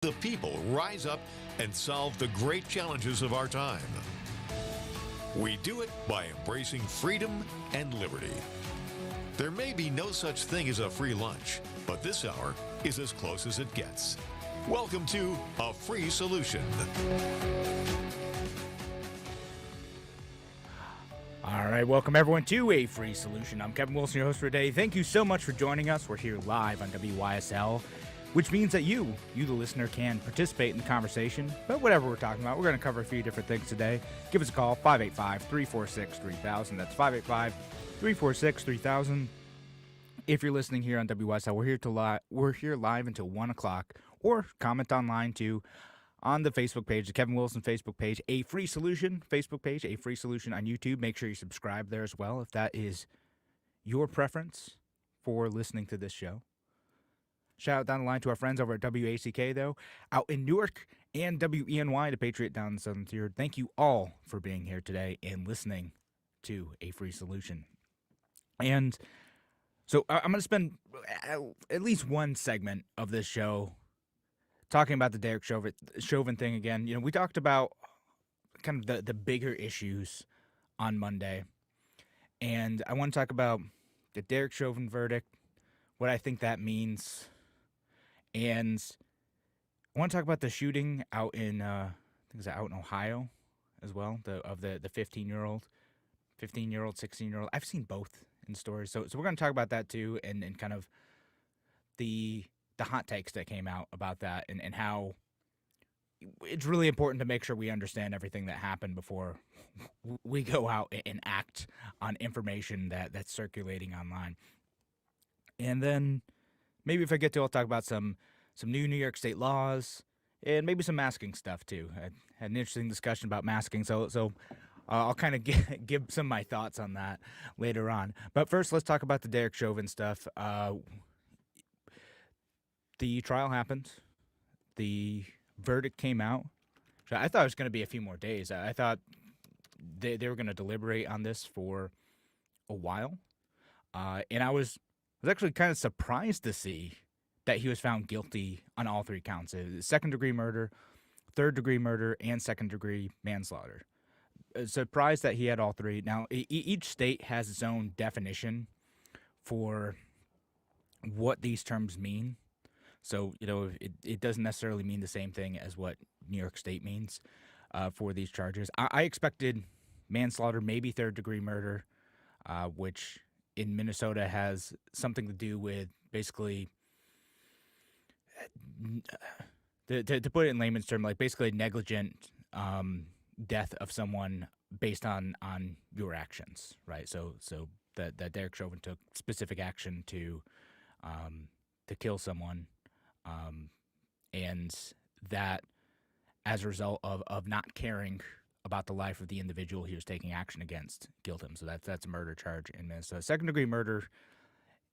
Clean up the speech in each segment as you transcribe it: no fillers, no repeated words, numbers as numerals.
The people rise up and solve the great challenges of our time. We do it by embracing freedom and liberty. There may be no such thing as a free lunch, but this hour is as close as it gets. Welcome to A Free Solution. All right, welcome everyone to A Free Solution. I'm Kevin Wilson, your host for today. Thank you so much for joining us. We're here live on WYSL, which means that you the listener, can participate in the conversation. But whatever we're talking about, we're going to cover a few different things today. Give us a call, 585-346-3000. That's 585-346-3000. If you're listening here on WYSL, we're here live until 1 o'clock. Or comment online too on the Facebook page, the Kevin Wilson Facebook page, A Free Solution Facebook page, A Free Solution on YouTube. Make sure you subscribe there as well if that is your preference for listening to this show. Shout out down the line to our friends over at WACK, though, out in Newark, and WENY, the Patriot down in the Southern Tier. Thank you all for being here today and listening to A Free Solution. And so I'm going to spend at least one segment of this show talking about the Derek Chauvin thing again. You know, we talked about kind of the bigger issues on Monday, and I want to talk about the Derek Chauvin verdict, what I think that means, and I want to talk about the shooting out in I think it's out in Ohio as well, the 15-year-old, 16-year-old. I've seen both in stories, so we're going to talk about that too, and kind of the hot takes that came out about that, and how it's really important to make sure we understand everything that happened before we go out and act on information that's circulating online. And then maybe if I get to, I'll talk about some new New York State laws and maybe some masking stuff too. I had an interesting discussion about masking, so I'll kind of give some of my thoughts on that later on. But first, let's talk about the Derek Chauvin stuff. The trial happened. The verdict came out. I thought it was going to be a few more days. I thought they were going to deliberate on this for a while. And I was actually kind of surprised to see that he was found guilty on all three counts. Second-degree murder, third-degree murder, and second-degree manslaughter. Surprised that he had all three. Now, each state has its own definition for what these terms mean. So, you know, it doesn't necessarily mean the same thing as what New York State means for these charges. I expected manslaughter, maybe third-degree murder, which in Minnesota has something to do with basically, to put it in layman's terms, like basically negligent death of someone based on your actions, right? So that Derek Chauvin took specific action to kill someone. And that as a result of not caring about the life of the individual he was taking action against, killed him. So that's a murder charge in Minnesota. Second-degree murder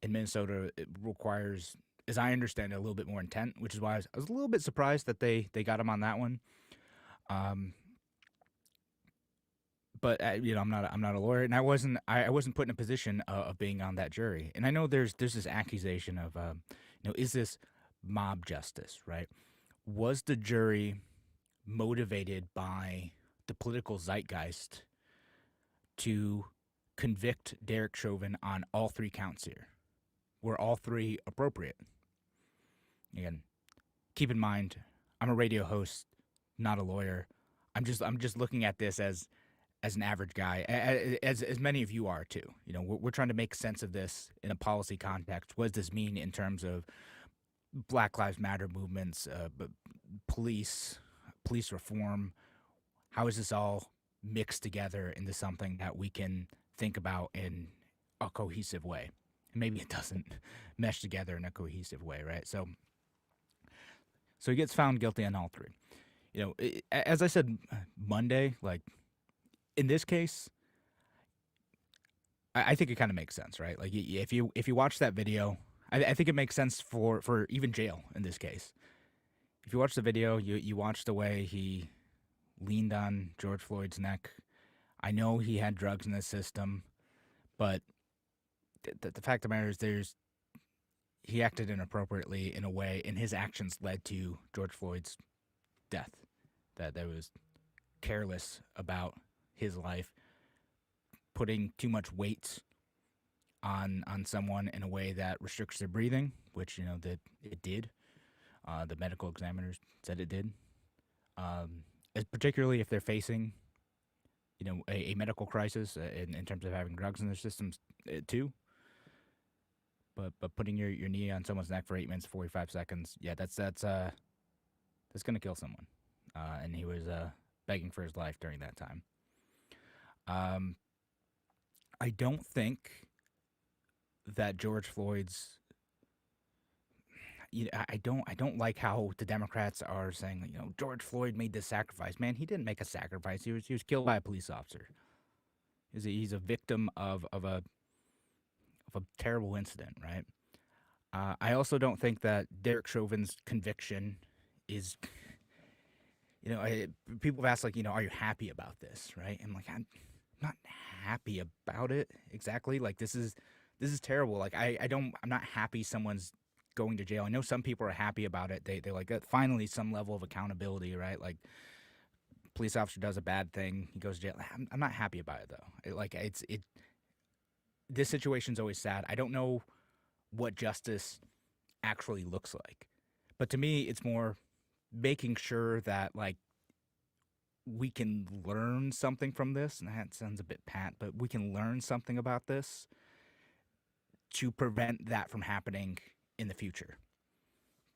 in Minnesota, it requires, as I understand it, a little bit more intent, which is why I was a little bit surprised that they got him on that one. But you know, I'm not a lawyer, and I wasn't put in a position of being on that jury. And I know there's this accusation of is this mob justice, right? Was the jury motivated by the political zeitgeist to convict Derek Chauvin on all three counts here? Were all three appropriate? Again, keep in mind, I'm a radio host, not a lawyer. I'm just looking at this as an average guy, as many of you are too. You know, we're trying to make sense of this in a policy context. What does this mean in terms of Black Lives Matter movements, police reform? How is this all mixed together into something that we can think about in a cohesive way? And maybe it doesn't mesh together in a cohesive way, right? So he gets found guilty on all three. You know, as I said Monday, like in this case, I think it kind of makes sense, right? Like if you watch that video, I think it makes sense for even jail in this case. If you watch the video, you watch the way he leaned on George Floyd's neck. I know he had drugs in the system, but the fact of the matter is he acted inappropriately in a way, and his actions led to George Floyd's death. That was careless about his life, putting too much weight on someone in a way that restricts their breathing, which that it did. The medical examiners said it did. Particularly if they're facing, a medical crisis in terms of having drugs in their systems too. But putting your knee on someone's neck for 8 minutes 45 seconds, yeah, that's gonna kill someone. And he was begging for his life during that time. I don't think that George Floyd's. I don't like how the Democrats are saying, George Floyd made this sacrifice. Man, he didn't make a sacrifice. He was killed by a police officer. He's a victim of a terrible incident, right? I also don't think that Derek Chauvin's conviction is. People have asked, like, are you happy about this, right? I'm like, I'm not happy about it exactly. Like, this is terrible. Like, I'm not happy someone's going to jail. I know some people are happy about it. They're like, finally some level of accountability, right? Like, police officer does a bad thing, he goes to jail. I'm not happy about it though. This situation's always sad. I don't know what justice actually looks like, but to me, it's more making sure that, like, we can learn something from this. And that sounds a bit pat, but we can learn something about this to prevent that from happening in the future.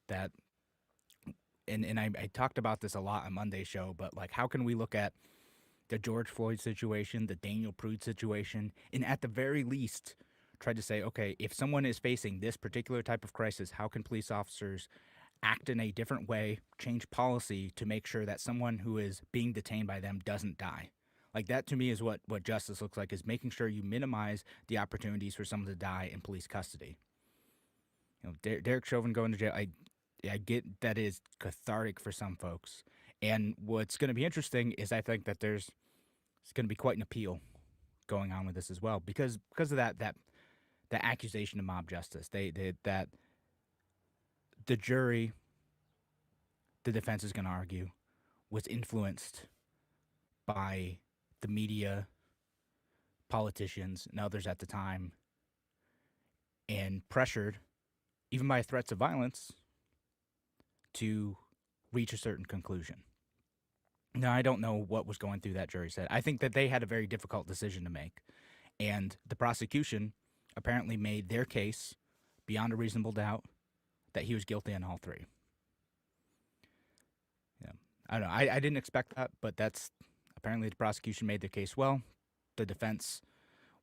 That, and I talked about this a lot on Monday's show, but, like, how can we look at the George Floyd situation, the Daniel Prude situation, and at the very least try to say, okay, if someone is facing this particular type of crisis, how can police officers act in a different way, change policy to make sure that someone who is being detained by them doesn't die? Like, that to me is what justice looks like, is making sure you minimize the opportunities for someone to die in police custody. Derek Chauvin going to jail, I get that is cathartic for some folks. And what's going to be interesting is I think that it's going to be quite an appeal going on with this as well, because of that accusation of mob justice. That the jury, the defense is going to argue, was influenced by the media, politicians, and others at the time, and pressured, even by threats of violence, to reach a certain conclusion. Now, I don't know what was going through that jury's head. I think that they had a very difficult decision to make, and the prosecution apparently made their case beyond a reasonable doubt that he was guilty on all three. Yeah, I don't know. I didn't expect that, but that's apparently the prosecution made their case well. The defense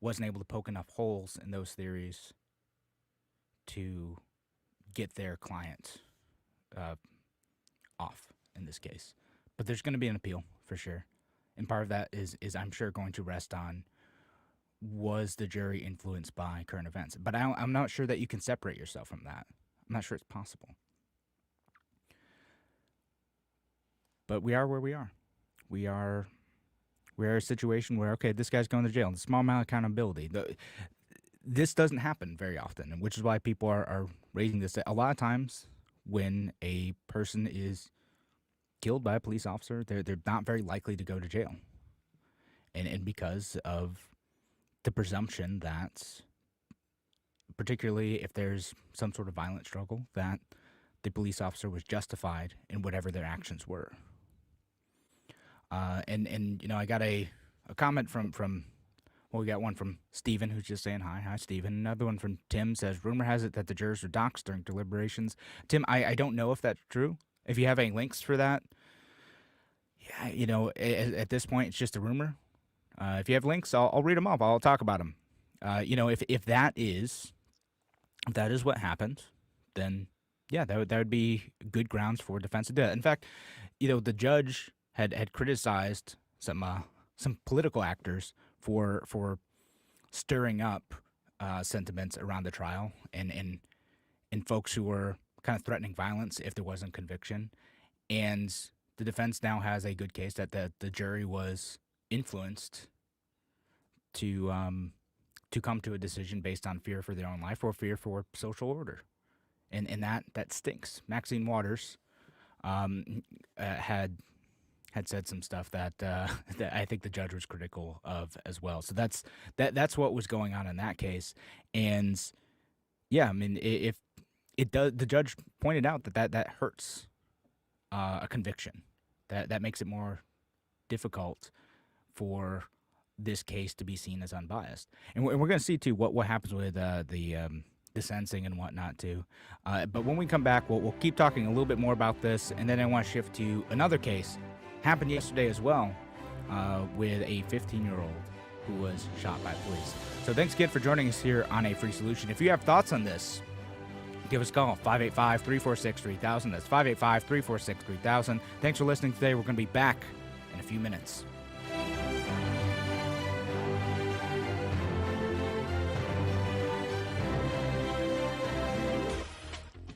wasn't able to poke enough holes in those theories to get their client off in this case. But there's going to be an appeal for sure. And part of that is I'm sure going to rest on, was the jury influenced by current events? But I'm not sure that you can separate yourself from that. I'm not sure it's possible. But we are where we are. We're a situation where, okay, this guy's going to jail. The small amount of accountability. This doesn't happen very often, which is why people are raising this. A lot of times when a person is killed by a police officer, they're not very likely to go to jail. And because of the presumption that, particularly if there's some sort of violent struggle, that the police officer was justified in whatever their actions were. And I got a comment from well, we got one from Steven, who's just saying hi. Hi, Steven. Another one from Tim says, rumor has it that the jurors were doxxed during deliberations. Tim, I don't know if that's true. If you have any links for that, yeah, at this point, it's just a rumor. If you have links, I'll read them off. I'll talk about them. If that is what happened, then yeah, that would be good grounds for defense to do it. In fact, the judge had criticized some political actors for stirring up sentiments around the trial and folks who were kind of threatening violence if there wasn't conviction. And the defense now has a good case that the jury was influenced to come to a decision based on fear for their own life or fear for social order. and that stinks. Maxine Waters had said some stuff that that I think the judge was critical of as well. So that's what was going on in that case. And yeah, I mean, if it does, the judge pointed out that hurts a conviction. That makes it more difficult for this case to be seen as unbiased. And we're going to see too what happens with the sentencing and whatnot too. But when we come back, we'll keep talking a little bit more about this, and then I want to shift to another case. Happened yesterday as well, with a 15-year-old who was shot by police. So thanks again for joining us here on A Free Solution. If you have thoughts on this, give us a call, 585-346-3000. That's 585-346-3000. Thanks for listening today. We're going to be back in a few minutes.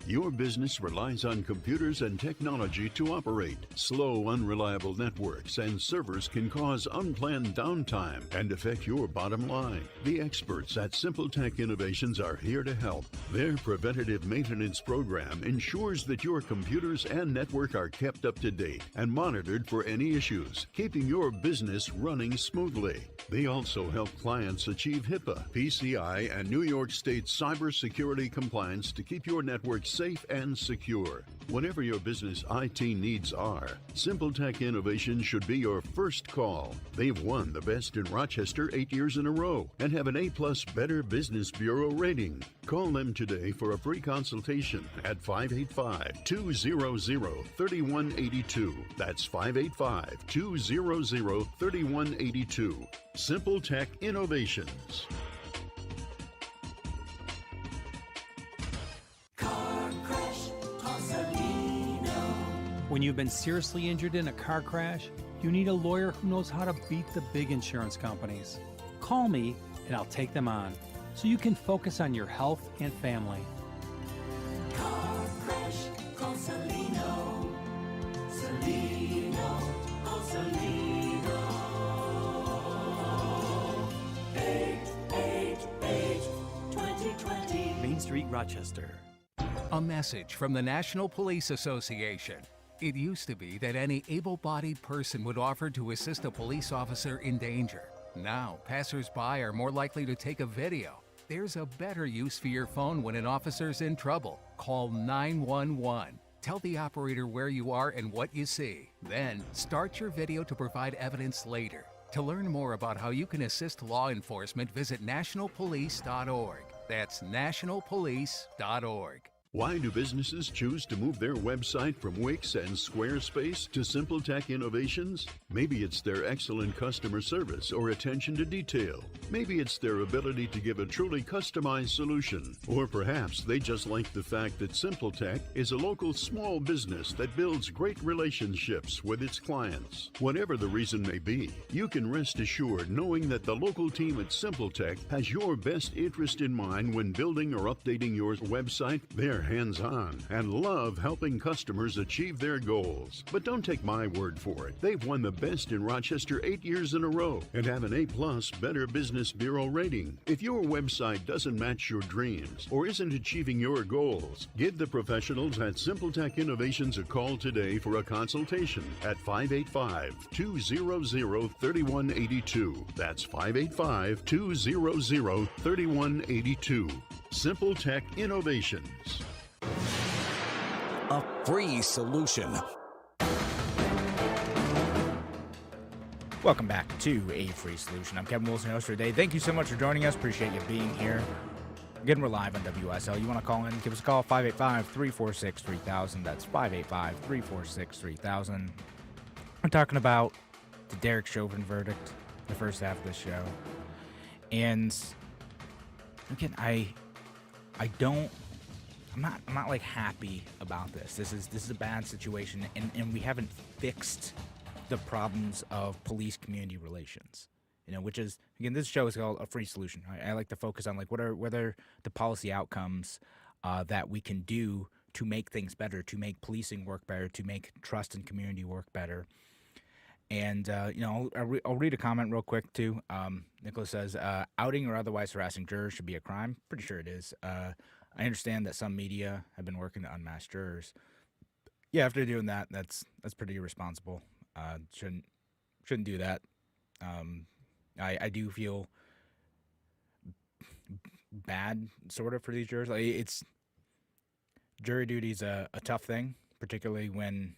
Your business relies on computers and technology to operate. Slow, unreliable networks and servers can cause unplanned downtime and affect your bottom line. The experts at Simple Tech Innovations are here to help. Their preventative maintenance program ensures that your computers and network are kept up to date and monitored for any issues, keeping your business running smoothly. They also help clients achieve HIPAA, PCI, and New York State cybersecurity compliance to keep your network safe and secure. Whatever your business IT needs are, Simple Tech Innovations should be your first call. They've won the Best in Rochester 8 years in a row and have an A+ Better Business Bureau rating. Call them today for a free consultation at 585-200-3182. That's 585-200-3182. Simple Tech Innovations. When you've been seriously injured in a car crash, you need a lawyer who knows how to beat the big insurance companies. Call me and I'll take them on so you can focus on your health and family. Car crash, call Salino. Salino, call Salino. 888-2020. Main Street, Rochester. A message from the National Police Association. It used to be that any able-bodied person would offer to assist a police officer in danger. Now, passers-by are more likely to take a video. There's a better use for your phone when an officer's in trouble. Call 911. Tell the operator where you are and what you see. Then, start your video to provide evidence later. To learn more about how you can assist law enforcement, visit nationalpolice.org. That's nationalpolice.org. Why do businesses choose to move their website from Wix and Squarespace to Simple Tech Innovations? Maybe it's their excellent customer service or attention to detail. Maybe it's their ability to give a truly customized solution. Or perhaps they just like the fact that Simple Tech is a local small business that builds great relationships with its clients. Whatever the reason may be, you can rest assured knowing that the local team at Simple Tech has your best interest in mind when building or updating your website. They're hands-on and love helping customers achieve their goals. But don't take my word for it. They've won the Best in Rochester 8 years in a row and have an A+ Better Business Bureau rating. If your website doesn't match your dreams or isn't achieving your goals, give the professionals at Simple Tech Innovations a call today for a consultation at 585-200-3182. That's 585-200-3182. Simple Tech Innovations. A free solution. Welcome back to A Free Solution. I'm Kevin Wilson, host for today. Thank you so much for joining us. Appreciate you being here. Again, we're live on WSL. You want to call in, give us a call, 585-346-3000. That's 585-346-3000. We're talking about the Derek Chauvin verdict, the first half of the show. And again, I'm not like happy about this. This is a bad situation, and we haven't fixed the problems of police community relations. You know, which is, again, this show is called A Free Solution. Right? I like to focus on like what are the policy outcomes that we can do to make things better, to make policing work better, to make trust and community work better. And, I'll read a comment real quick, too. Nicholas says, outing or otherwise harassing jurors should be a crime. Pretty sure it is. I understand that some media have been working to unmask jurors. Yeah, after doing that, that's pretty irresponsible. Shouldn't do that. I do feel bad sort of for these jurors. Like, it's jury duty is a tough thing, particularly when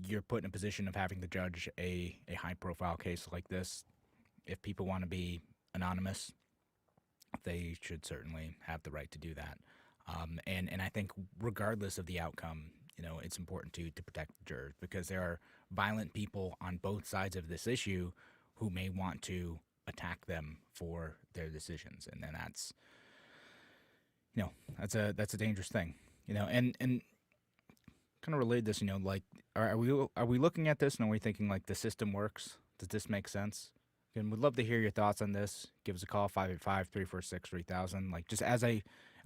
you're put in a position of having to judge a high profile case like this. If people want to be anonymous, they should certainly have the right to do that. And I think regardless of the outcome, it's important to protect the jurors, because there are violent people on both sides of this issue who may want to attack them for their decisions, and then that's a dangerous thing. And kind of relate this, like, are we looking at this and are we thinking like the system works? Does this make sense? And we'd love to hear your thoughts on this. Give us a call, 585-346-3000. Like, just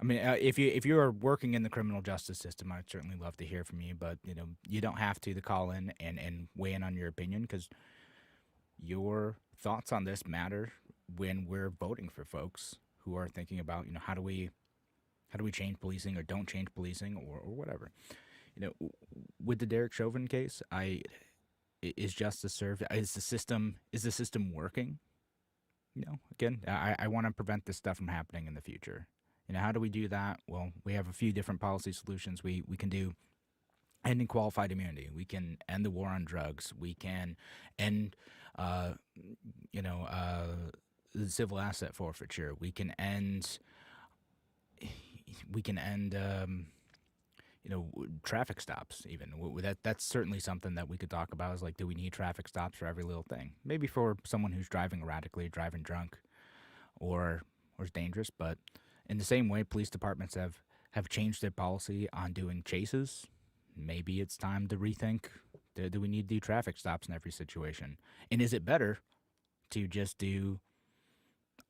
if you are working in the criminal justice system, I'd certainly love to hear from you. But you don't have to call in and weigh in on your opinion, because your thoughts on this matter when we're voting for folks who are thinking about how do we change policing or don't change policing or whatever. With the Derek Chauvin case, is justice served? Is the system working? Again, I want to prevent this stuff from happening in the future. How do we do that? Well, we have a few different policy solutions. We can do ending qualified immunity. We can end the war on drugs. We can end, the civil asset forfeiture. We can end traffic stops even. That's certainly something that we could talk about, is like, do we need traffic stops for every little thing? Maybe for someone who's driving erratically, driving drunk, or is dangerous. But in the same way, police departments have changed their policy on doing chases. Maybe it's time to rethink, do we need to do traffic stops in every situation? And is it better to just do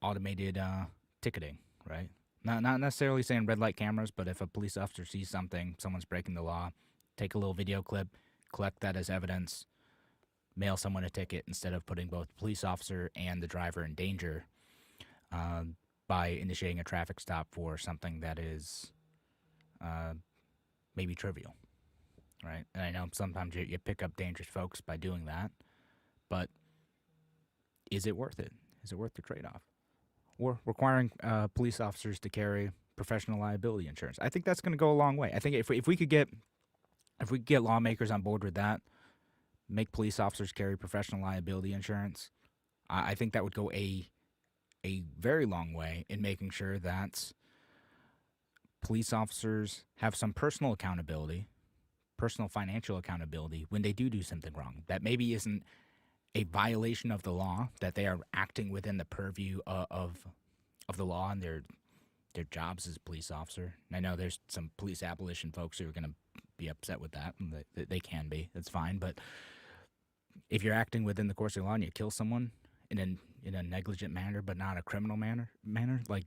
automated ticketing, right? Not necessarily saying red light cameras, but if a police officer sees something, someone's breaking the law, take a little video clip, collect that as evidence, mail someone a ticket, instead of putting both the police officer and the driver in danger by initiating a traffic stop for something that is maybe trivial, right? And I know sometimes you pick up dangerous folks by doing that, but is it worth it? Is it worth the trade-off? Or requiring police officers to carry professional liability insurance. I think that's going to go a long way. I think if we could get lawmakers on board with that, make police officers carry professional liability insurance, I think that would go a very long way in making sure that police officers have some personal accountability, personal financial accountability when they do something wrong. That maybe isn't a violation of the law, that they are acting within the purview of the law and their jobs as a police officer. And I know there's some police abolition folks who are going to be upset with that, and they can be. That's fine. But if you're acting within the course of the law and you kill someone in a negligent manner, but not a criminal manner, like,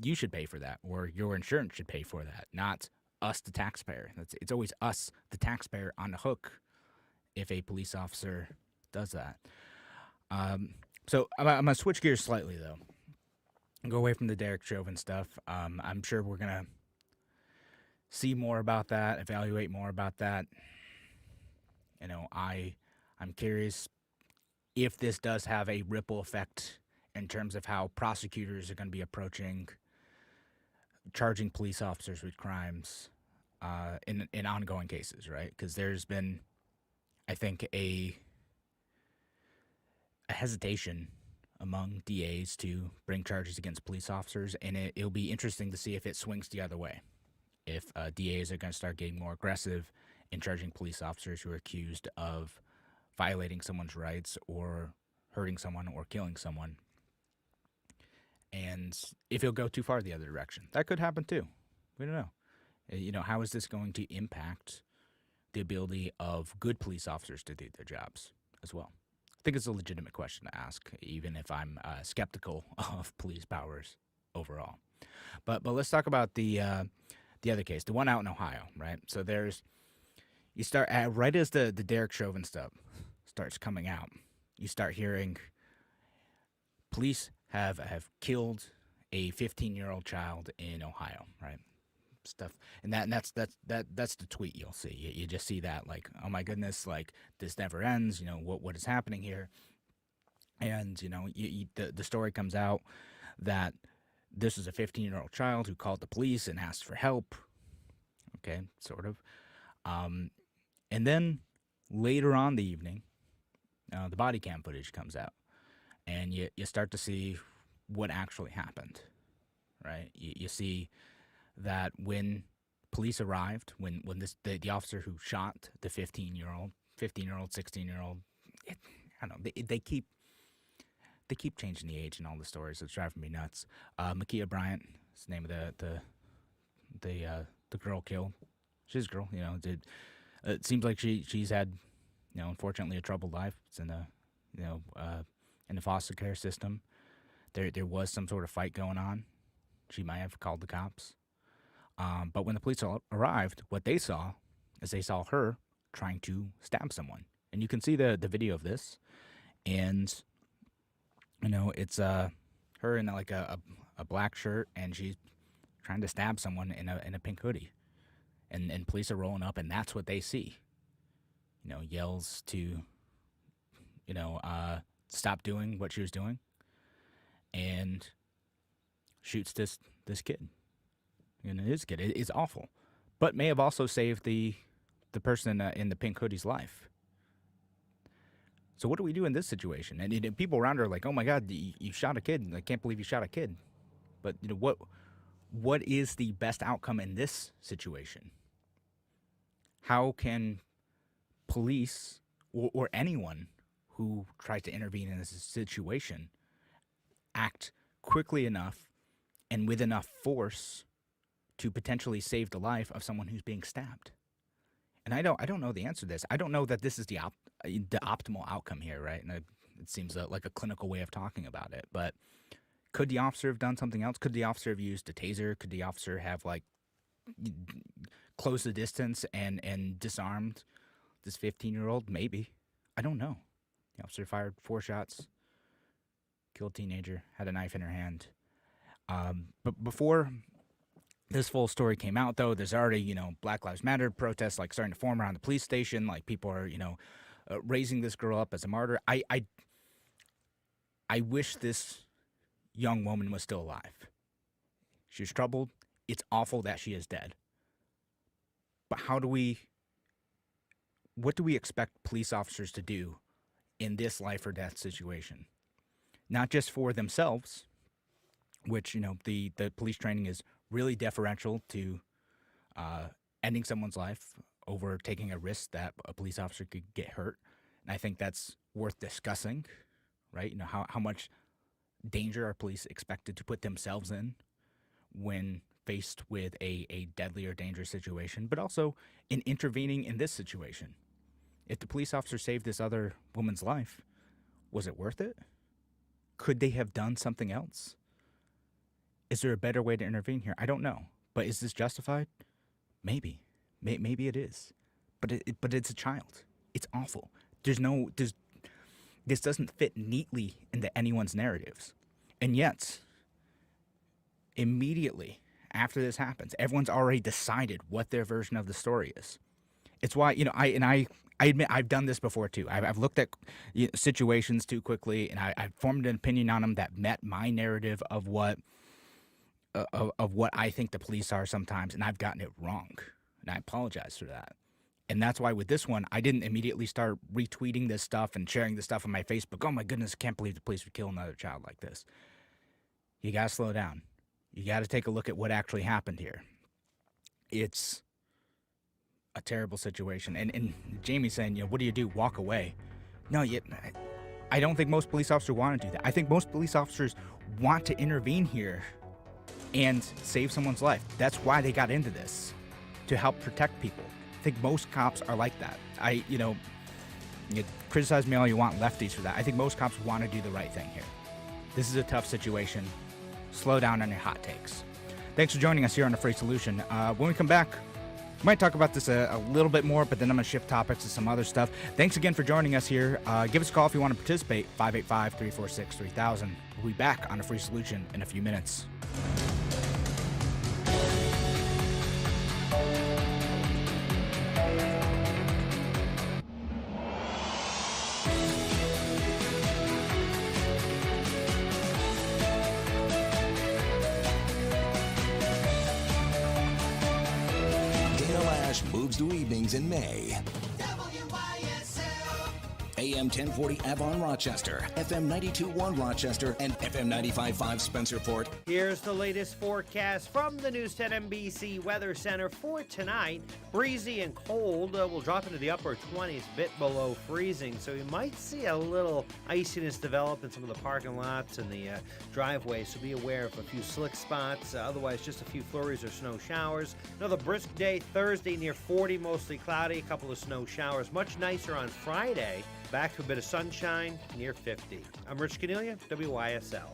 you should pay for that, or your insurance should pay for that, not us, the taxpayer. It's always us, the taxpayer, on the hook if a police officer does that. So I'm going to switch gears slightly, though. Go away from the Derek Chauvin stuff. I'm sure we're going to see more about that, evaluate more about that. I'm curious if this does have a ripple effect in terms of how prosecutors are going to be approaching charging police officers with crimes in ongoing cases, right? Because there's been, I think, a hesitation among DAs to bring charges against police officers, and it'll be interesting to see if it swings the other way. If DAs are going to start getting more aggressive in charging police officers who are accused of violating someone's rights or hurting someone or killing someone, and if it'll go too far the other direction. That could happen too. We don't know. How is this going to impact the ability of good police officers to do their jobs as well? I think it's a legitimate question to ask, even if I'm skeptical of police powers overall. But let's talk about the other case, the one out in Ohio, right? So you start right as the Derek Chauvin stuff starts coming out, you start hearing police have killed a 15-year-old child in Ohio, right? Stuff, and that's the tweet you'll see. You just see that, like, oh my goodness, like, this never ends. You know, what is happening here? And you know, the story comes out that this is a 15-year-old child who called the police and asked for help. Okay, sort of. And then later on the evening, the body cam footage comes out, and you start to see what actually happened, right? You see that when police arrived, when the officer who shot the 15-year-old, 16-year-old, I don't know, they keep changing the age in all the stories. It's driving me nuts. Makia Bryant is the name of the girl killed. She's a girl, you know. It seems like she's had, you know, unfortunately, a troubled life. It's in the foster care system. There was some sort of fight going on. She might have called the cops. But when the police arrived, what they saw is they saw her trying to stab someone. And you can see the video of this. And, you know, it's her in like a black shirt, and she's trying to stab someone in a pink hoodie. And police are rolling up, and that's what they see. You know, yells to, you know, stop doing what she was doing, and shoots this kid. And his kid is awful, but may have also saved the person in the pink hoodie's life. So what do we do in this situation? And people around her are like, "Oh my God, you shot a kid! I can't believe you shot a kid." But you know what is the best outcome in this situation? How can police or anyone who tries to intervene in this situation act quickly enough and with enough force to potentially save the life of someone who's being stabbed? And I don't know the answer to this. I don't know that this is the optimal outcome here, right? And it seems like a clinical way of talking about it. But could the officer have done something else? Could the officer have used a taser? Could the officer have, like, closed the distance and disarmed this 15-year-old? Maybe. I don't know. The officer fired 4 shots, killed a teenager, had a knife in her hand. But before this full story came out, though, there's already, you know, Black Lives Matter protests, like, starting to form around the police station. Like, people are, you know, raising this girl up as a martyr. I wish this young woman was still alive. She was troubled. It's awful that she is dead. But what do we expect police officers to do in this life or death situation? Not just for themselves, which, you know, the police training is really deferential to ending someone's life over taking a risk that a police officer could get hurt. And I think that's worth discussing, right? You know, how much danger are police expected to put themselves in when faced with a deadly or dangerous situation, but also in intervening in this situation. If the police officer saved this other woman's life, was it worth it? Could they have done something else? Is there a better way to intervene here? I don't know. But is this justified? Maybe. Maybe it is. But it's a child. It's awful. This doesn't fit neatly into anyone's narratives. And yet, immediately after this happens, everyone's already decided what their version of the story is. It's why, you know, I admit I've done this before too. I've looked at situations too quickly, and I've formed an opinion on them that met my narrative of what I think the police are sometimes, and I've gotten it wrong, and I apologize for that. And that's why with this one, I didn't immediately start retweeting this stuff and sharing this stuff on my Facebook. Oh my goodness, I can't believe the police would kill another child like this. You gotta slow down. You gotta take a look at what actually happened here. It's a terrible situation. And Jamie's saying, you know, what do you do? Walk away. No, I don't think most police officers want to do that. I think most police officers want to intervene here and save someone's life. That's why they got into this, to help protect people. I think most cops are like that. You criticize me all you want, lefties, for that. I think most cops want to do the right thing here. This is a tough situation. Slow down on your hot takes. Thanks for joining us here on The Free Solution. When we come back, we might talk about this a little bit more, but then I'm going to shift topics to some other stuff. Thanks again for joining us here. Give us a call if you want to participate, 585-346-3000. We'll be back on The Free Solution in a few minutes. Moves to evenings in May. AM 1040 Avon Rochester, FM 92.1 Rochester, and FM 95.5 Spencerport. Here's the latest forecast from the News 10 NBC Weather Center for tonight. Breezy and cold will drop into the upper 20s, a bit below freezing, so you might see a little iciness develop in some of the parking lots and the driveways, so be aware of a few slick spots. Otherwise, just a few flurries or snow showers. Another brisk day Thursday, near 40, mostly cloudy, a couple of snow showers. Much nicer on Friday. Back to a bit of sunshine, near 50. I'm Rich Cornelia, WYSL.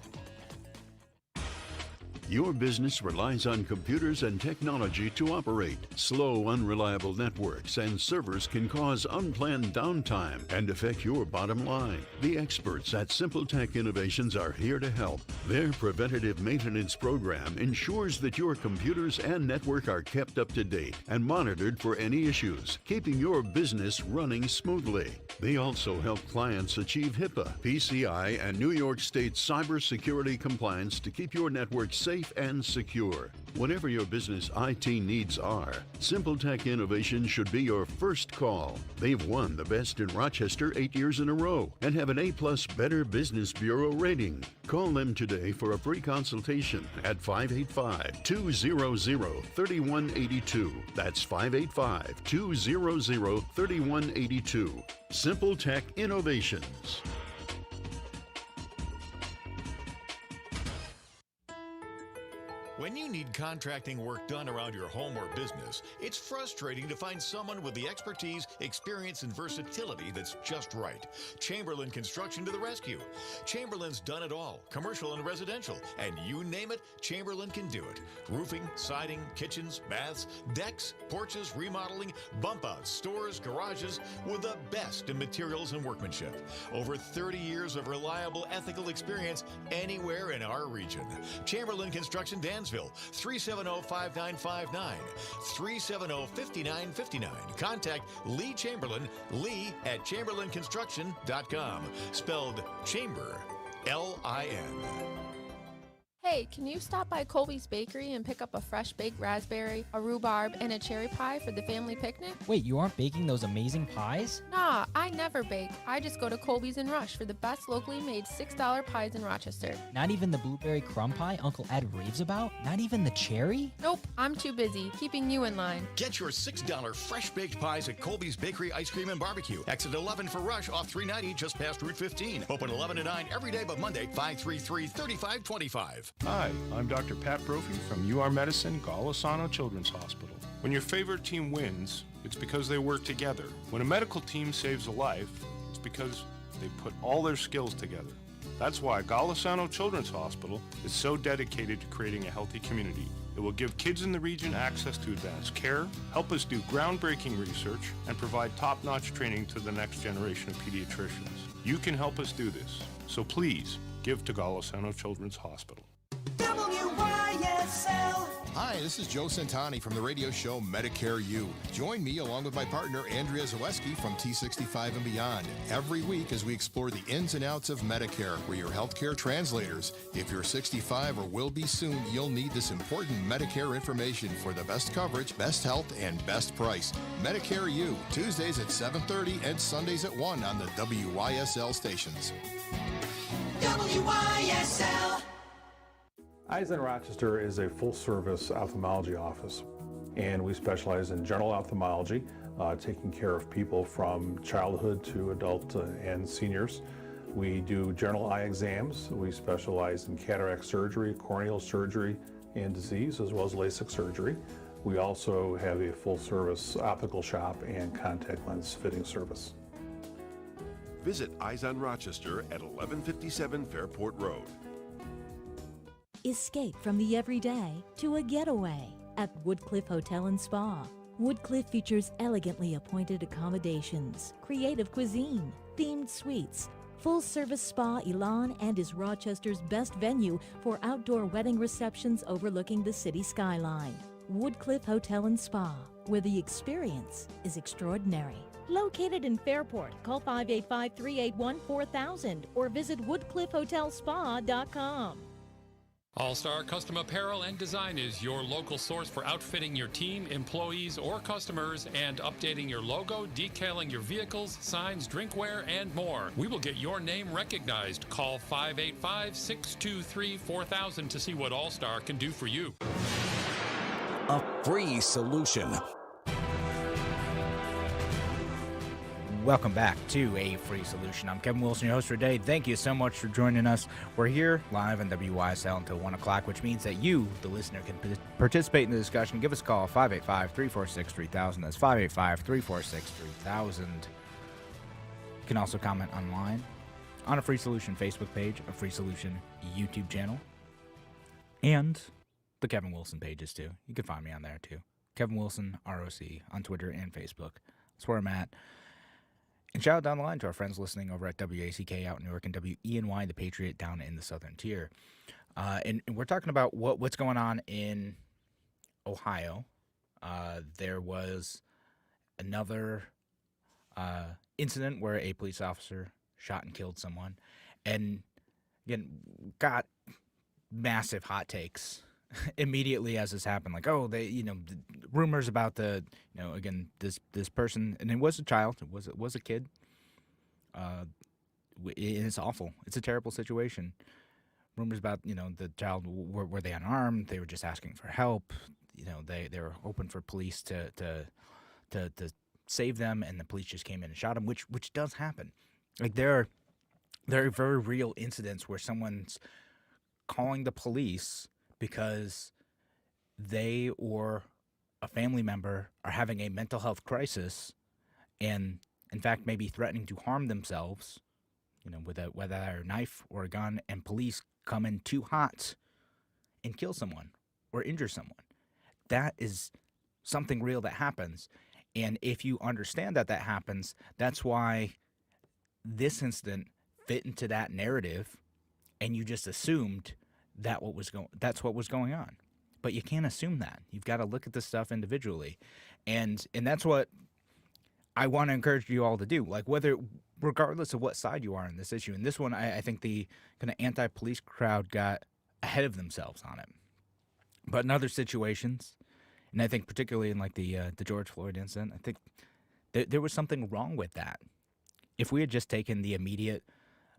Your business relies on computers and technology to operate. Slow, unreliable networks and servers can cause unplanned downtime and affect your bottom line. The experts at Simple Tech Innovations are here to help. Their preventative maintenance program ensures that your computers and network are kept up to date and monitored for any issues, keeping your business running smoothly. They also help clients achieve HIPAA, PCI, and New York State cybersecurity compliance to keep your network safe and secure. Whatever your business IT needs are, Simple Tech Innovation should be your first call. They've won the Best in Rochester 8 years in a row and have an A+ Better Business Bureau rating. Call them today for a free consultation at 585-200-3182. That's 585-200-3182. Simple Tech Innovations. When you need contracting work done around your home or business, it's frustrating to find someone with the expertise, experience, and versatility that's just right. Chamberlain Construction to the rescue. Chamberlain's done it all, commercial and residential, and you name it, Chamberlain can do it. Roofing, siding, kitchens, baths, decks, porches, remodeling, bump outs, stores, garages, with the best in materials and workmanship. Over 30 years of reliable, ethical experience anywhere in our region. Chamberlain Construction, Dansville, 370-5959, 370-5959. Contact Lee Chamberlain, Lee at chamberlainconstruction.com. Spelled Chamber, L-I-N. Hey, can you stop by Colby's Bakery and pick up a fresh baked raspberry, a rhubarb, and a cherry pie for the family picnic? Wait, you aren't baking those amazing pies? Nah, I never bake. I just go to Colby's and Rush for the best locally made $6 pies in Rochester. Not even the blueberry crumb pie Uncle Ed raves about? Not even the cherry? Nope, I'm too busy keeping you in line. Get your $6 fresh baked pies at Colby's Bakery Ice Cream and Barbecue. Exit 11 for Rush off 390 just past Route 15. Open 11 to 9 every day but Monday, 533-3525. Hi, I'm Dr. Pat Brophy from UR Medicine, Golisano Children's Hospital. When your favorite team wins, it's because they work together. When a medical team saves a life, it's because they put all their skills together. That's why Golisano Children's Hospital is so dedicated to creating a healthy community. It will give kids in the region access to advanced care, help us do groundbreaking research, and provide top-notch training to the next generation of pediatricians. You can help us do this, so please give to Golisano Children's Hospital. WYSL. Hi, this is Joe Santani from the radio show Medicare U. Join me along with my partner Andrea Zaleski from T65 and Beyond every week as we explore the ins and outs of Medicare. We're your healthcare translators. If you're 65 or will be soon, you'll need this important Medicare information for the best coverage, best health, and best price. Medicare U, Tuesdays at 7:30 and Sundays at 1 on the WYSL stations. WYSL. Eisen Rochester is a full-service ophthalmology office, and we specialize in general ophthalmology, taking care of people from childhood to adult and seniors. We do general eye exams. We specialize in cataract surgery, corneal surgery, and disease, as well as LASIK surgery. We also have a full-service optical shop and contact lens fitting service. Visit Eyes on Rochester at 1157 Fairport Road. Escape from the everyday to a getaway at Woodcliff Hotel and Spa. Woodcliff features elegantly appointed accommodations, creative cuisine, themed suites, Full Service Spa Elan and is Rochester's best venue for outdoor wedding receptions overlooking the city skyline. Woodcliff Hotel and Spa, where the experience is extraordinary. Located in Fairport, call 585-381-4000 or visit woodcliffhotelspa.com. All-Star Custom Apparel and Design is your local source for outfitting your team, employees, or customers and updating your logo, decaling your vehicles, signs, drinkware, and more. We will get your name recognized. Call 585-623-4000 to see what All-Star can do for you. A free solution. Welcome back to A Free Solution. I'm Kevin Wilson, your host for today. Thank you so much for joining us. We're here live on WYSL until 1 o'clock, which means that you, the listener, can participate in the discussion. Give us a call, 585-346-3000. That's 585-346-3000. You can also comment online on a Free Solution Facebook page, a Free Solution YouTube channel, and the Kevin Wilson pages, too. You can find me on there, too. Kevin Wilson, ROC, on Twitter and Facebook. That's where I'm at. And shout out down the line to our friends listening over at WACK out in Newark and WENY, the Patriot, down in the Southern Tier. And we're talking about what's going on in Ohio. There was another incident where a police officer shot and killed someone. And, again, got massive hot takes immediately as this happened. Like, oh, rumors about again, this person, and it was a child, it was a kid. It's awful. It's a terrible situation. Rumors about, the child, were they unarmed? They were just asking for help. They were hoping for police to save them, and the police just came in and shot him, which does happen. Like, there are very real incidents where someone's calling the police because they or a family member are having a mental health crisis and, in fact, maybe threatening to harm themselves, with whether a knife or a gun, and police come in too hot and kill someone or injure someone. That is something real that happens. And if you understand that happens, that's why this incident fit into that narrative, and you just assumed that's what was going on. But you can't assume that. You've got to look at this stuff individually. And that's what I want to encourage you all to do. Like, regardless of what side you are in this issue. In this one, I think the kind of anti-police crowd got ahead of themselves on it. But in other situations, and I think particularly in like the George Floyd incident, I think there was something wrong with that. If we had just taken the immediate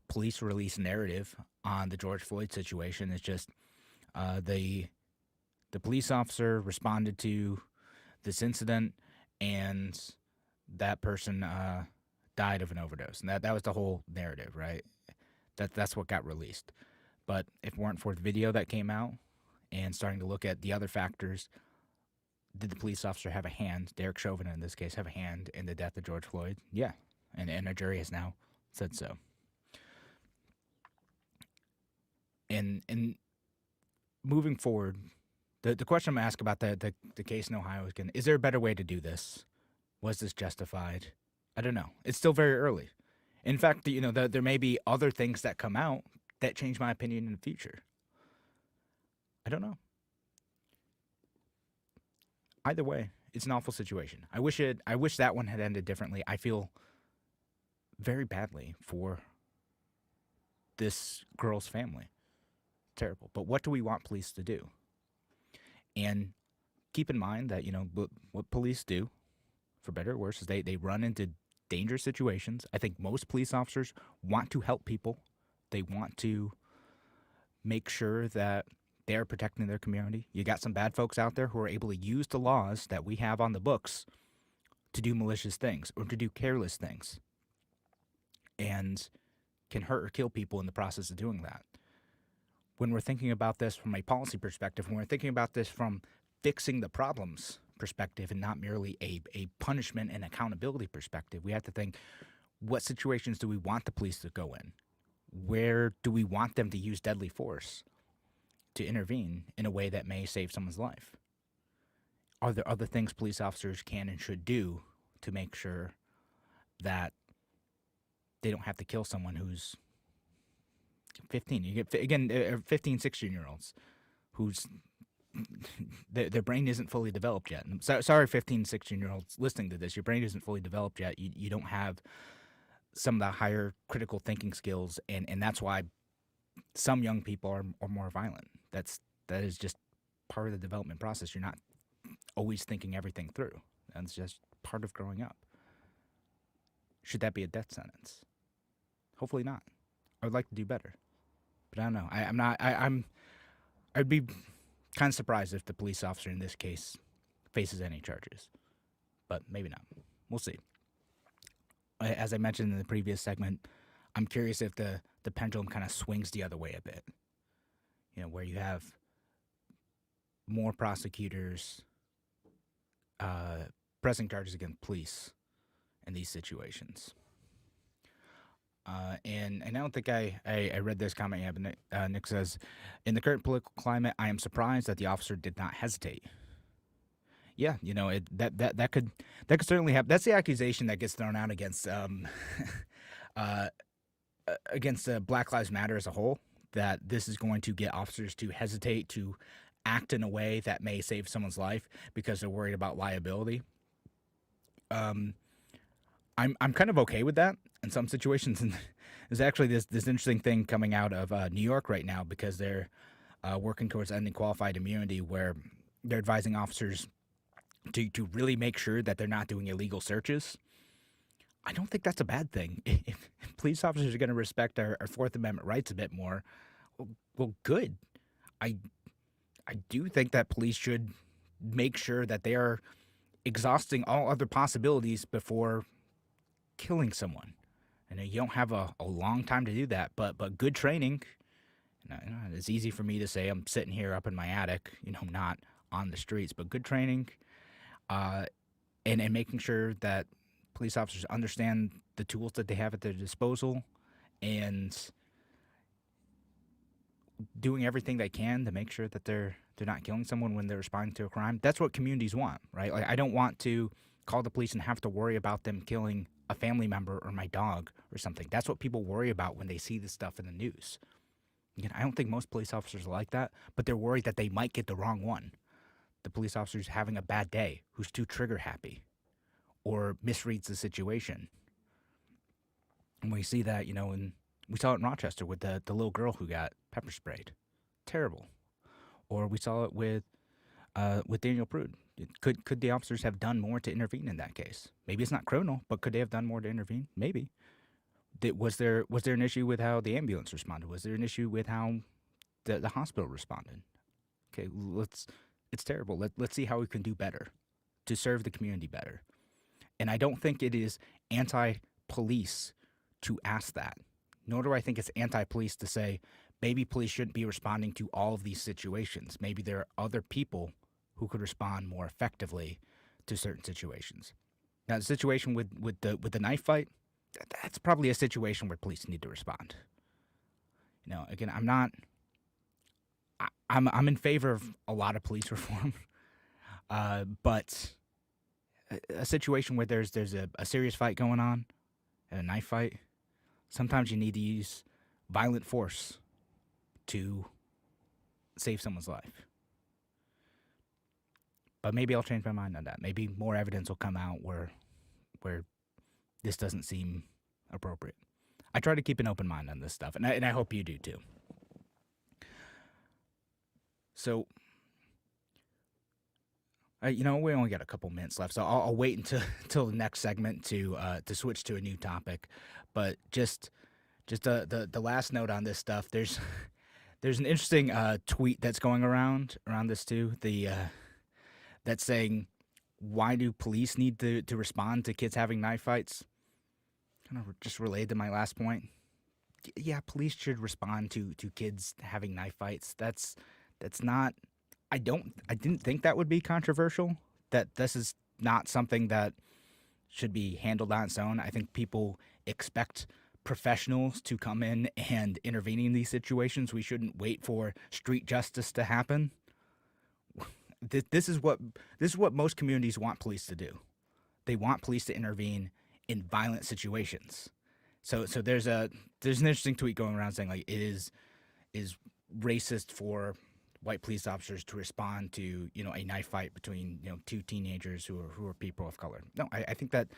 police release narrative on the George Floyd situation, it's just the police officer responded to this incident and that person died of an overdose. And that was the whole narrative, right? That's what got released. But if it weren't for the video that came out and starting to look at the other factors, did the police officer have a hand, Derek Chauvin in this case, have a hand in the death of George Floyd? Yeah. And a jury has now said so. And moving forward, the question I'm going to ask about the case in Ohio again, is there a better way to do this? Was this justified? I don't know. It's still very early. In fact, there may be other things that come out that change my opinion in the future. I don't know. Either way, it's an awful situation. I wish that one had ended differently. I feel very badly for this girl's family. Terrible. But what do we want police to do? And keep in mind that, what police do, for better or worse, is they run into dangerous situations. I think most police officers want to help people. They want to make sure that they're protecting their community. You got some bad folks out there who are able to use the laws that we have on the books to do malicious things or to do careless things and can hurt or kill people in the process of doing that. When we're thinking about this from a policy perspective, when we're thinking about this from fixing the problems perspective and not merely a punishment and accountability perspective, we have to think, what situations do we want the police to go in? Where do we want them to use deadly force to intervene in a way that may save someone's life? Are there other things police officers can and should do to make sure that they don't have to kill someone who's 15. You get, again, 15, 16-year-olds whose their brain isn't fully developed yet. Sorry, 15, 16-year-olds listening to this. Your brain isn't fully developed yet. You don't have some of the higher critical thinking skills, and that's why some young people are more violent. That is just part of the development process. You're not always thinking everything through. That's just part of growing up. Should that be a death sentence? Hopefully not. I would like to do better, but I don't know. I'd be kind of surprised if the police officer in this case faces any charges, but maybe not. We'll see. As I mentioned in the previous segment, I'm curious if the pendulum kind of swings the other way a bit. You know, where you have more prosecutors pressing charges against police in these situations. And I don't think I read this comment yet, but Nick says, in the current political climate, I am surprised that the officer did not hesitate. Yeah, you know, that could certainly happen. That's the accusation that gets thrown out against Black Lives Matter as a whole, that this is going to get officers to hesitate to act in a way that may save someone's life because they're worried about liability. I'm kind of okay with that in some situations, and there's actually this interesting thing coming out of New York right now because they're working towards ending qualified immunity, where they're advising officers to really make sure that they're not doing illegal searches. I don't think that's a bad thing. If police officers are going to respect our Fourth Amendment rights a bit more, well, good. I do think that police should make sure that they are exhausting all other possibilities before killing someone. And you don't have a long time to do that, but good training. It's easy for me to say I'm sitting here up in my attic, not on the streets, but good training, and making sure that police officers understand the tools that they have at their disposal and doing everything they can to make sure that they're not killing someone when they're responding to a crime. That's what communities want, right? Like, I don't want to call the police and have to worry about them killing a family member or my dog or something. That's what people worry about when they see this stuff in the news. Again, I don't think most police officers are like that, but they're worried that they might get the wrong one. The police officer's having a bad day, who's too trigger happy, or misreads the situation. And we see that, and we saw it in Rochester with the little girl who got pepper sprayed. Terrible. Or we saw it with Daniel Prude. Could the officers have done more to intervene in that case? Maybe it's not criminal, but could they have done more to intervene? Maybe. Was there an issue with how the ambulance responded? Was there an issue with how the hospital responded? Okay, it's terrible. Let's see how we can do better to serve the community better. And I don't think it is anti-police to ask that. Nor do I think it's anti-police to say, maybe police shouldn't be responding to all of these situations. Maybe there are other people who could respond more effectively to certain situations. Now, the situation with the knife fight, that's probably a situation where police need to respond. Again, I'm in favor of a lot of police reform, but a situation where there's a serious fight going on, and a knife fight, sometimes you need to use violent force to save someone's life. But maybe I'll change my mind on that. Maybe more evidence will come out where this doesn't seem appropriate. I try to keep an open mind on this stuff, and I hope you do too. So, we only got a couple minutes left, so I'll wait until the next segment to switch to a new topic. But just the last note on this stuff. There's an interesting tweet that's going around this too. That's saying, why do police need to respond to kids having knife fights? Kind of just related to my last point. Yeah, police should respond to kids having knife fights. That's not. I didn't think that would be controversial. That this is not something that should be handled on its own. I think people expect professionals to come in and intervene in these situations. We shouldn't wait for street justice to happen. This is what most communities want police to do. They want police to intervene in violent situations. So there's an interesting tweet going around saying like it is racist for white police officers to respond to a knife fight between two teenagers who are people of color. No, I think that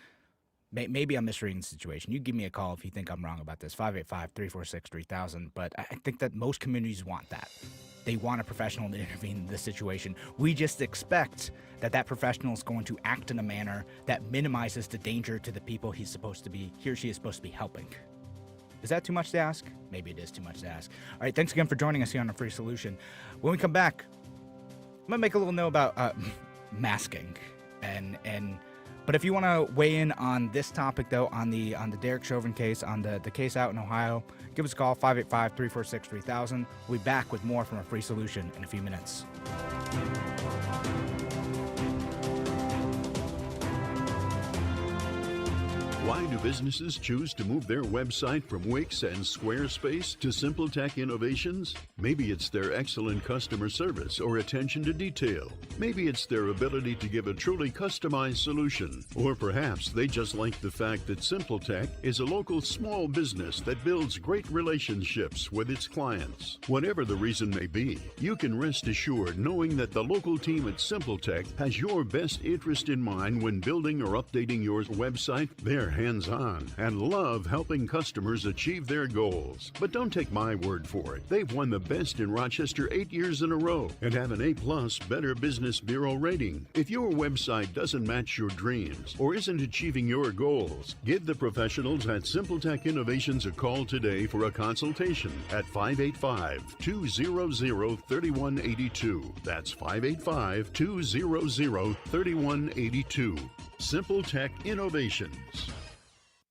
maybe I'm misreading the situation. You give me a call if you think I'm wrong about this. 585-346-3000. But I think that most communities want that. They want a professional to intervene in this situation. We just expect that professional is going to act in a manner that minimizes the danger to the people he or she is supposed to be helping. Is that too much to ask? Maybe it is too much to ask. All right, thanks again for joining us here on The Free Solution. When we come back, I'm going to make a little note about masking. But if you want to weigh in on this topic, though, on the Derek Chauvin case, on the case out in Ohio, give us a call, 585-346-3000. We'll be back with more from A Free Solution in a few minutes. Why do businesses choose to move their website from Wix and Squarespace to SimpleTech Innovations? Maybe it's their excellent customer service or attention to detail. Maybe it's their ability to give a truly customized solution. Or perhaps they just like the fact that SimpleTech is a local small business that builds great relationships with its clients. Whatever the reason may be, you can rest assured knowing that the local team at SimpleTech has your best interest in mind when building or updating your website. They're hands-on and love helping customers achieve their goals. But don't take my word for it. They've won the best in Rochester 8 years in a row and have an A+ Better Business Bureau rating. If your website doesn't match your dreams or isn't achieving your goals, give the professionals at SimpleTech Innovations a call today for a consultation at 585-200-3182. That's 585-200-3182. SimpleTech Innovations.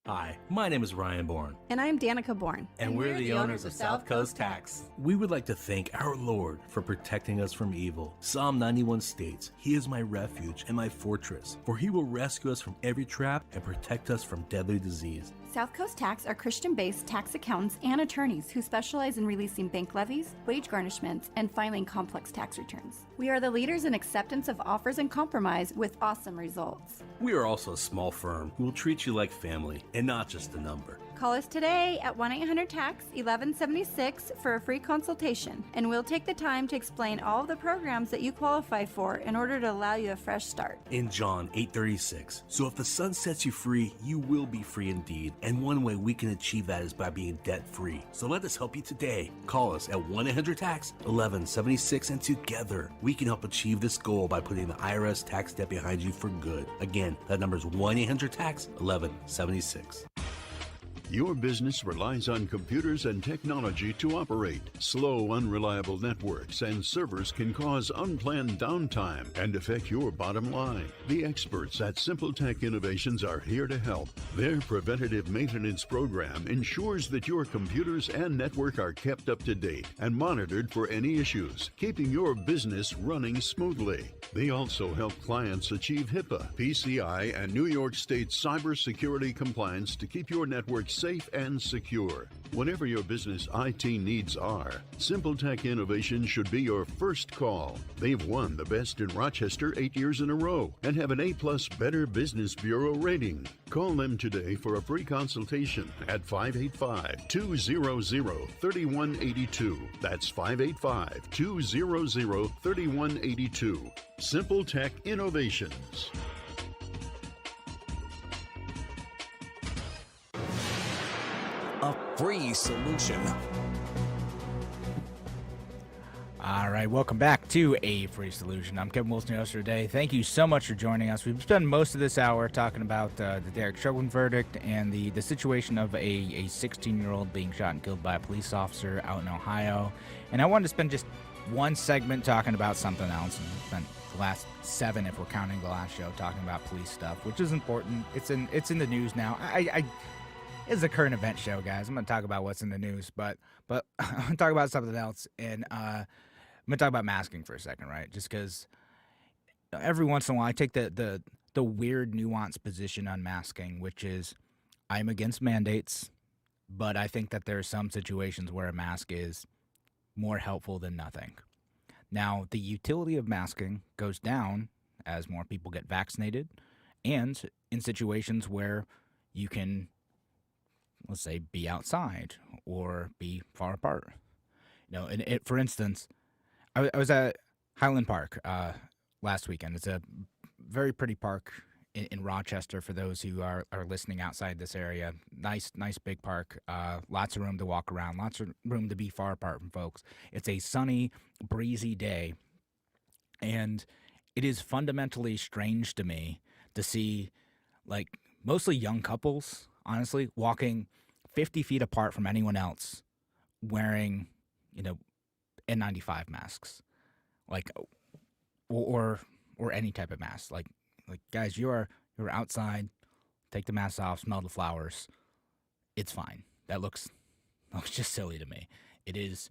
Hi, my name is Ryan Bourne. And I'm Danica Bourne. And we're the owners of South Coast Tax. We would like to thank our Lord for protecting us from evil. Psalm 91 states, He is my refuge and my fortress, for He will rescue us from every trap and protect us from deadly disease. South Coast Tax are Christian-based tax accountants and attorneys who specialize in releasing bank levies, wage garnishments, and filing complex tax returns. We are the leaders in acceptance of offers and compromise with awesome results. We are also a small firm who will treat you like family and not just a number. Call us today at 1-800-TAX-1176 for a free consultation, and we'll take the time to explain all of the programs that you qualify for in order to allow you a fresh start. In John 8:36, so if the Son sets you free, you will be free indeed. And one way we can achieve that is by being debt-free. So let us help you today. Call us at 1-800-TAX-1176, and together we can help achieve this goal by putting the IRS tax debt behind you for good. Again, that number is 1-800-TAX-1176. Your business relies on computers and technology to operate. Slow, unreliable networks and servers can cause unplanned downtime and affect your bottom line. The experts at SimpleTech Innovations are here to help. Their preventative maintenance program ensures that your computers and network are kept up to date and monitored for any issues, keeping your business running smoothly. They also help clients achieve HIPAA, PCI, and New York State cybersecurity compliance to keep your network safe and secure. Whatever your business IT needs are, SimpleTech Innovation should be your first call. They've won the best in Rochester 8 years in a row and have an A+ Better Business Bureau rating. Call them today for a free consultation at 585-200-3182. That's 585-200-3182. SimpleTech Innovations. A free solution. All right, welcome back to A Free Solution. I'm Kevin Wilson, your host for today. Thank you so much for joining us. We've spent most of this hour talking about the Derek Chauvin verdict and the situation of a 16-year-old being shot and killed by a police officer out in Ohio. And I wanted to spend just one segment talking about something else. And we spent the last 7, if we're counting the last show, talking about police stuff, which is important. It's in the news now. It's a current event show, guys. I'm going to talk about what's in the news, but I'm going to talk about something else. And I'm going to talk about masking for a second, right? Just because every once in a while I take the weird nuanced position on masking, which is I'm against mandates, but I think that there are some situations where a mask is more helpful than nothing. Now, the utility of masking goes down as more people get vaccinated and in situations where you can let's say, be outside or be far apart. And for instance, I was at Highland Park last weekend. It's a very pretty park in Rochester for those who are listening outside this area. Nice big park. Lots of room to walk around. Lots of room to be far apart from folks. It's a sunny, breezy day, and it is fundamentally strange to me to see, like, mostly young couples, honestly, walking 50 feet apart from anyone else wearing, N95 masks, like, or any type of mask. Like guys, you're outside, take the mask off, smell the flowers. It's fine. That looks just silly to me. It is,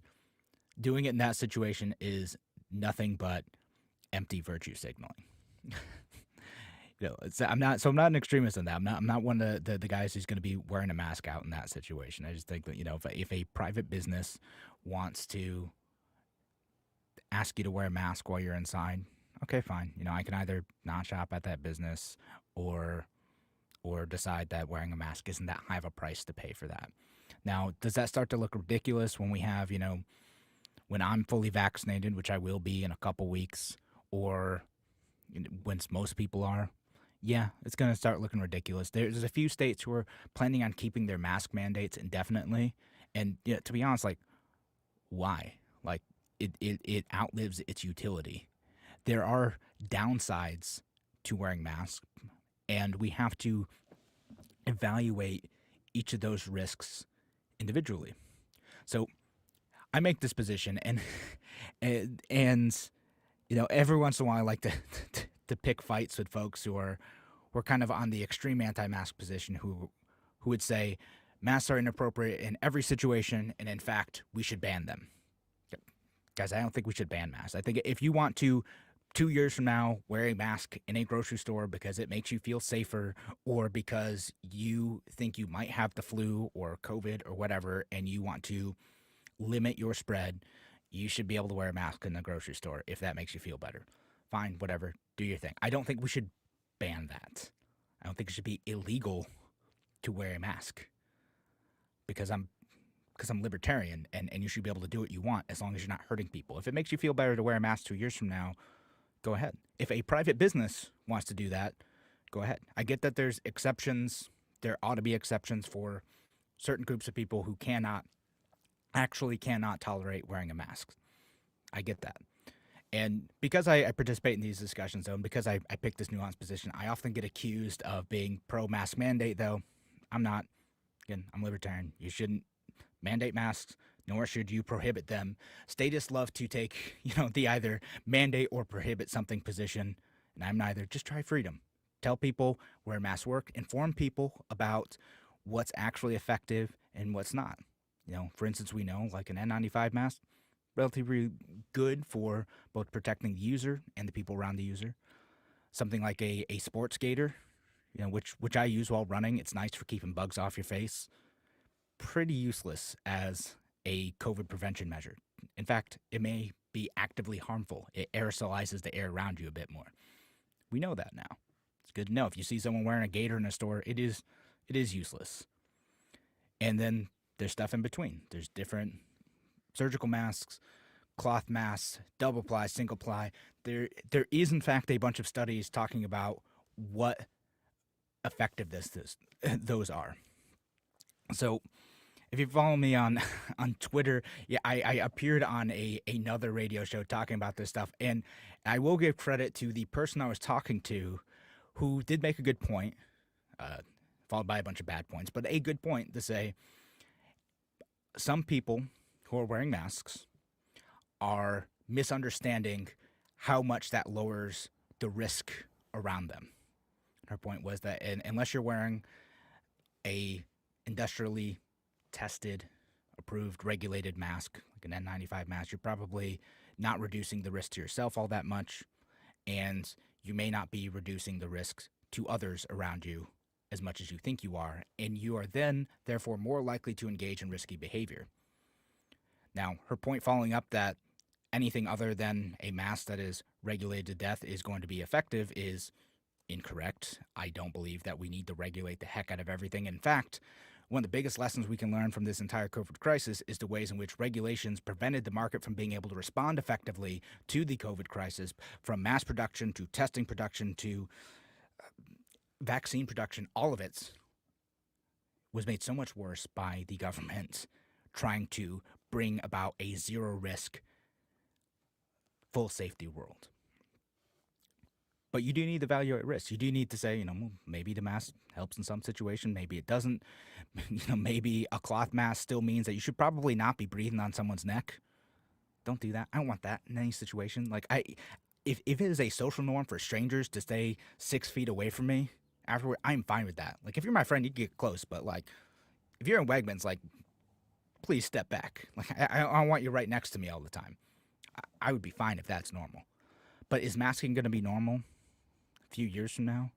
doing it in that situation is nothing but empty virtue signaling. I'm not an extremist in that. I'm not one of the guys who's going to be wearing a mask out in that situation. I just think that, if a private business wants to ask you to wear a mask while you're inside, okay, fine. I can either not shop at that business or decide that wearing a mask isn't that high of a price to pay for that. Now, does that start to look ridiculous when we have, when I'm fully vaccinated, which I will be in a couple weeks, or when most people are? Yeah, it's going to start looking ridiculous. There's a few states who are planning on keeping their mask mandates indefinitely. And to be honest, why? It outlives its utility. There are downsides to wearing masks, and we have to evaluate each of those risks individually. So I make this position, and every once in a while I like to pick fights with folks who are kind of on the extreme anti-mask position, who would say masks are inappropriate in every situation, and in fact we should ban them. Guys, I don't think we should ban masks. I think if you want to, 2 years from now, wear a mask in a grocery store because it makes you feel safer, or because you think you might have the flu or COVID or whatever, and you want to limit your spread, you should be able to wear a mask in the grocery store if that makes you feel better. Fine, whatever, do your thing. I don't think we should ban that. I don't think it should be illegal to wear a mask because I'm libertarian, and you should be able to do what you want as long as you're not hurting people. If it makes you feel better to wear a mask 2 years from now, go ahead. If a private business wants to do that, go ahead. I get that there's exceptions. There ought to be exceptions for certain groups of people who cannot tolerate wearing a mask. I get that. And because I participate in these discussions, though, and because I pick this nuanced position, I often get accused of being pro-mask mandate, though. I'm not. Again, I'm libertarian. You shouldn't mandate masks, nor should you prohibit them. Statists love to take, the either mandate or prohibit something position, and I'm neither. Just try freedom. Tell people where masks work. Inform people about what's actually effective and what's not. For instance, we know, like, an N95 mask, relatively good for both protecting the user and the people around the user. Something like a sports gaiter, which I use while running. It's nice for keeping bugs off your face. Pretty useless as a COVID prevention measure. In fact, it may be actively harmful. It aerosolizes the air around you a bit more. We know that now. It's good to know. If you see someone wearing a gaiter in a store, it is useless. And then there's stuff in between. There's different surgical masks, cloth masks, double ply, single ply. There is, in fact, a bunch of studies talking about what effective those are. So if you follow me on Twitter, I appeared on another radio show talking about this stuff, and I will give credit to the person I was talking to, who did make a good point, followed by a bunch of bad points, but a good point to say some people who are wearing masks are misunderstanding how much that lowers the risk around them. Her point was that unless you're wearing a industrially tested, approved, regulated mask, like an N95 mask, you're probably not reducing the risk to yourself all that much, and you may not be reducing the risks to others around you as much as you think you are, and you are then, therefore, more likely to engage in risky behavior. Now, her point following up that anything other than a mask that is regulated to death is going to be effective is incorrect. I don't believe that we need to regulate the heck out of everything. In fact, one of the biggest lessons we can learn from this entire COVID crisis is the ways in which regulations prevented the market from being able to respond effectively to the COVID crisis, from mass production to testing production to vaccine production. All of it was made so much worse by the government trying to bring about a zero-risk, full safety world. But you do need to evaluate risk. You do need to say, well, maybe the mask helps in some situation, maybe it doesn't. Maybe a cloth mask still means that you should probably not be breathing on someone's neck. Don't do that. I don't want that in any situation. Like, if it is a social norm for strangers to stay 6 feet away from me afterward, I'm fine with that. Like, if you're my friend, you can get close. But, like, if you're in Wegmans, like, please step back. Like, I don't want you right next to me all the time. I would be fine if that's normal. But is masking going to be normal a few years from now?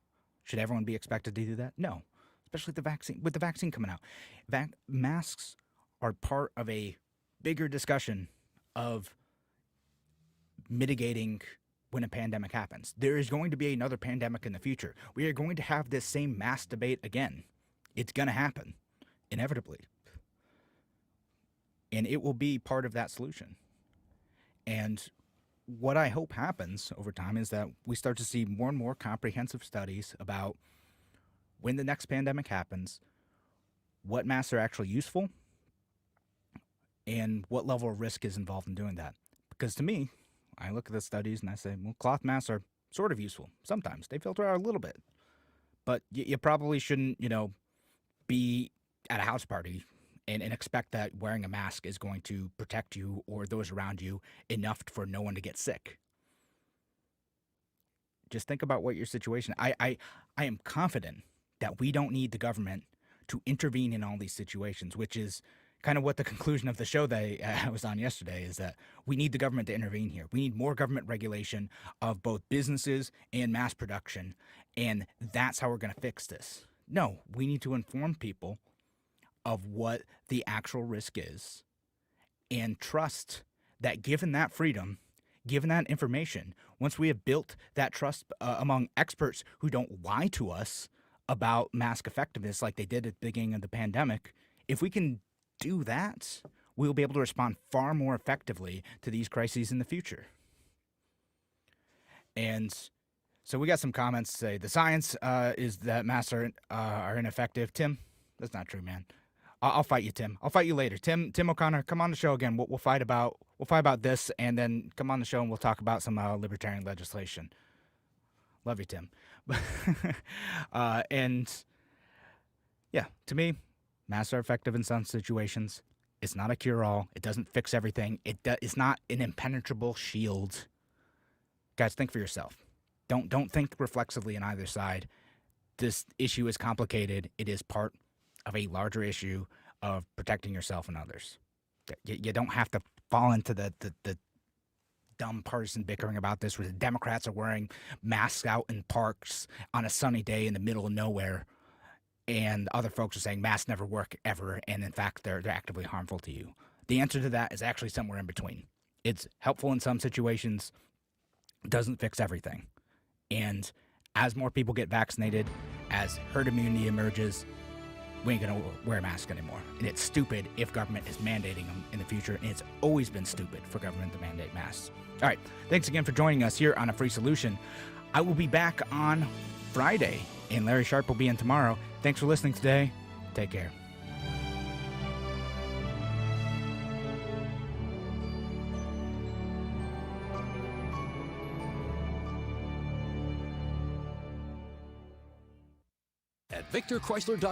Should everyone be expected to do that? No. Especially with the vaccine coming out. Masks are part of a bigger discussion of mitigating when a pandemic happens. There is going to be another pandemic in the future. We are going to have this same mask debate again. It's going to happen, inevitably. And it will be part of that solution. And what I hope happens over time is that we start to see more and more comprehensive studies about when the next pandemic happens, what masks are actually useful, and what level of risk is involved in doing that. Because to me, I look at the studies and I say, well, cloth masks are sort of useful. Sometimes they filter out a little bit. But you probably shouldn't, be at a house party and expect that wearing a mask is going to protect you or those around you enough for no one to get sick. Just think about what your situation. I am confident that we don't need the government to intervene in all these situations, which is kind of what the conclusion of the show that I was on yesterday is, that we need the government to intervene here. We need more government regulation of both businesses and mass production, and that's how we're going to fix this. No, we need to inform people of what the actual risk is and trust that given that freedom, given that information, once we have built that trust among experts who don't lie to us about mask effectiveness like they did at the beginning of the pandemic, if we can do that, we'll be able to respond far more effectively to these crises in the future. And so we got some comments say the science is that masks are ineffective. Tim, that's not true, man. I'll fight you, Tim. I'll fight you later. Tim O'Connor, come on the show again. We'll fight about this, and then come on the show and we'll talk about some libertarian legislation. Love you, Tim. And yeah, to me, masks are effective in some situations. It's not a cure-all. It doesn't fix everything. It's not an impenetrable shield. Guys, think for yourself. Don't think reflexively on either side. This issue is complicated. It is part of a larger issue of protecting yourself and others. You don't have to fall into the dumb partisan bickering about this, where the Democrats are wearing masks out in parks on a sunny day in the middle of nowhere, and other folks are saying masks never work ever, and in fact, they're actively harmful to you. The answer to that is actually somewhere in between. It's helpful in some situations, doesn't fix everything. And as more people get vaccinated, as herd immunity emerges, we ain't going to wear a mask anymore. And it's stupid if government is mandating them in the future, and it's always been stupid for government to mandate masks. All right, thanks again for joining us here on A Free Solution. I will be back on Friday, and Larry Sharp will be in tomorrow. Thanks for listening today. Take care. At Victor Chrysler